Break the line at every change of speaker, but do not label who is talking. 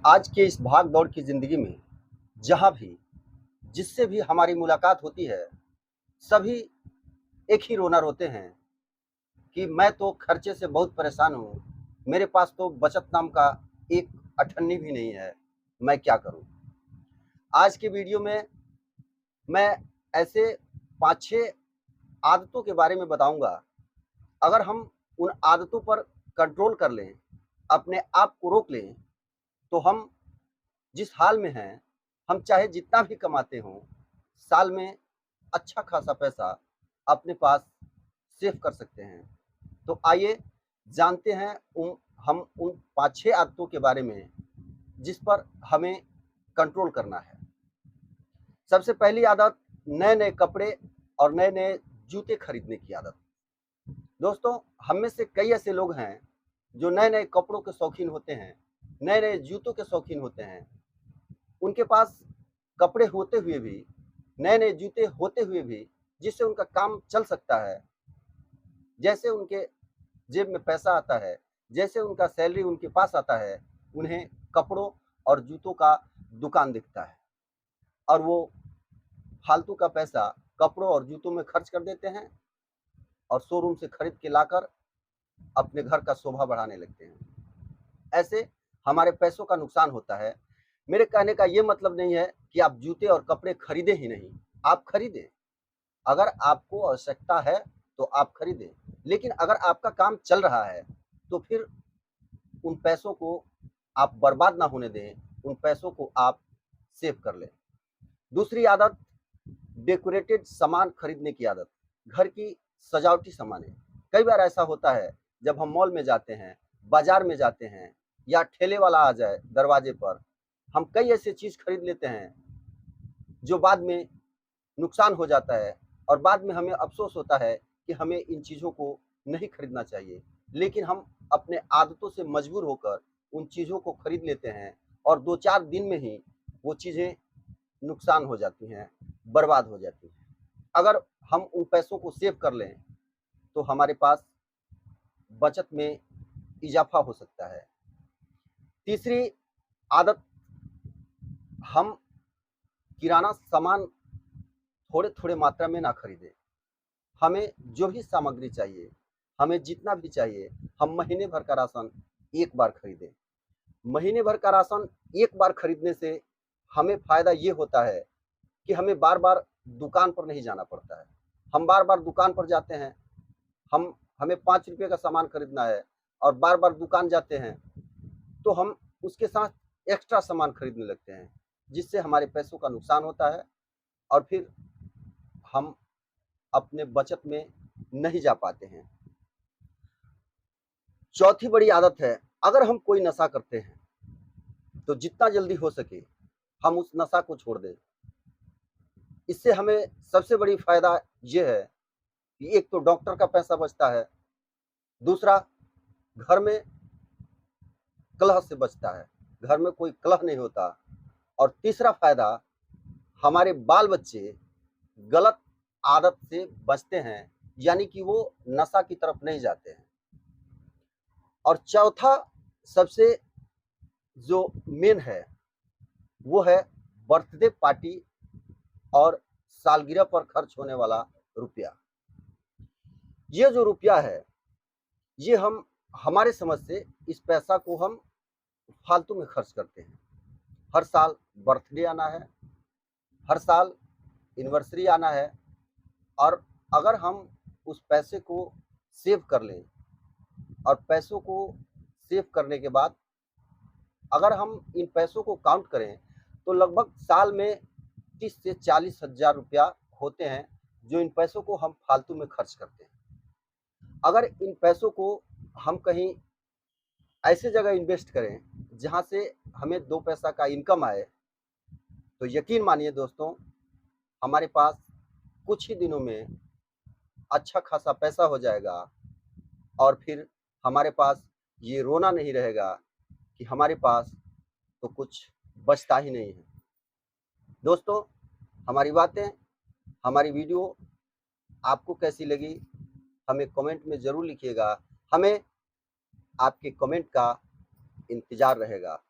आज के इस भाग दौड़ की ज़िंदगी में जहाँ भी, जिससे भी हमारी मुलाकात होती है, सभी एक ही रोना रोते हैं कि मैं तो खर्चे से बहुत परेशान हूँ, मेरे पास तो बचत नाम का एक अठन्नी भी नहीं है, मैं क्या करूँ? आज के वीडियो में मैं ऐसे 5-6 आदतों के बारे में बताऊँगा, अगर हम उन आदतों पर कंट्रोल कर लें, अपने आप को रोक लें, तो हम जिस हाल में हैं, हम चाहे जितना भी कमाते हों, साल में अच्छा खासा पैसा अपने पास सेव कर सकते हैं। तो आइए जानते हैं हम उन 5-6 आदतों के बारे में जिस पर हमें कंट्रोल करना है। सबसे पहली आदत नए-नए कपड़े और नए-नए जूते खरीदने की आदत। दोस्तों, हम में से कई ऐसे लोग हैं जो नए-नए कपड़ों के शौकीन होते हैं, नए-नए जूतों के शौकीन होते हैं। उनके पास कपड़े होते हुए भी, नए-नए जूते होते हुए भी, जिससे उनका काम चल सकता है। जैसे उनके जेब में पैसा आता है, जैसे उनका सैलरी उनके पास आता है, उन्हें कपड़ों और जूतों का दुकान दिखता है और वो फालतू का पैसा कपड़ों और जूतों में खर्च कर देते हैं और शोरूम से खरीद के लाकर अपने घर का शोभा बढ़ाने लगते हैं। ऐसे हमारे पैसों का नुकसान होता है। मेरे कहने का ये मतलब नहीं है कि आप जूते और कपड़े खरीदें ही नहीं, आप खरीदें। अगर आपको आवश्यकता है तो आप खरीदें, लेकिन अगर आपका काम चल रहा है तो फिर उन पैसों को आप बर्बाद ना होने दें, उन पैसों को आप सेव कर लें। दूसरी आदत डेकोरेटेड सामान खरीदने की आदत, घर की सजावटी सामानें। कई बार ऐसा होता है जब हम मॉल में जाते हैं, बाजार में जाते हैं या ठेले वाला आ जाए दरवाजे पर, हम कई ऐसी चीज़ खरीद लेते हैं जो बाद में नुकसान हो जाता है और बाद में हमें अफ़सोस होता है कि हमें इन चीज़ों को नहीं खरीदना चाहिए। लेकिन हम अपने आदतों से मजबूर होकर उन चीज़ों को खरीद लेते हैं और 2-4 दिन में ही वो चीज़ें नुकसान हो जाती हैं, बर्बाद हो जाती हैं। अगर हम उन पैसों को सेव कर लें, तो हमारे पास बचत में इज़ाफ़ा हो सकता है। तीसरी आदत, हम किराना सामान थोड़े-थोड़े मात्रा में ना खरीदें। हमें जो भी सामग्री चाहिए, हमें जितना भी चाहिए, हम महीने भर का राशन एक बार खरीदें। महीने भर का राशन एक बार खरीदने से हमें फ़ायदा ये होता है कि हमें बार-बार दुकान पर नहीं जाना पड़ता है। हम बार-बार दुकान पर जाते हैं, हमें ₹5 का सामान खरीदना है और बार-बार दुकान जाते हैं, तो हम उसके साथ एक्स्ट्रा सामान खरीदने लगते हैं, जिससे हमारे पैसों का नुकसान होता है और फिर हम अपने बचत में नहीं जा पाते हैं। चौथी बड़ी आदत है, अगर हम कोई नशा करते हैं, तो जितना जल्दी हो सके हम उस नशा को छोड़ दें। इससे हमें सबसे बड़ी फ़ायदा ये है कि एक तो डॉक्टर का पैसा बचता है, दूसरा घर में कलह से बचता है, घर में कोई कलह नहीं होता और तीसरा फ़ायदा, हमारे बाल-बच्चे गलत आदत से बचते हैं, यानी कि वो नशा की तरफ नहीं जाते हैं। और चौथा सबसे जो मेन है, वो है बर्थडे पार्टी और सालगिरह पर खर्च होने वाला रुपया। ये जो रुपया है, ये हम हमारे समझ से इस पैसा को हम फालतू में खर्च करते हैं। हर साल बर्थडे आना है, हर साल एनिवर्सरी आना है और अगर हम उस पैसे को सेव कर लें और पैसों को सेव करने के बाद अगर हम इन पैसों को काउंट करें, तो लगभग साल में 30 से 40 हज़ार रुपया होते हैं, जो इन पैसों को हम फालतू में खर्च करते हैं। अगर इन पैसों को हम कहीं ऐसे जगह इन्वेस्ट करें, जहाँ से हमें 2 पैसा का इनकम आए, तो यकीन मानिए दोस्तों, हमारे पास कुछ ही दिनों में अच्छा खासा पैसा हो जाएगा और फिर हमारे पास ये रोना नहीं रहेगा कि हमारे पास तो कुछ बचता ही नहीं है। दोस्तों, हमारी बातें, हमारी वीडियो आपको कैसी लगी, हमें कमेंट में ज़रूर लिखिएगा। हमें आपके कमेंट का इंतज़ार रहेगा।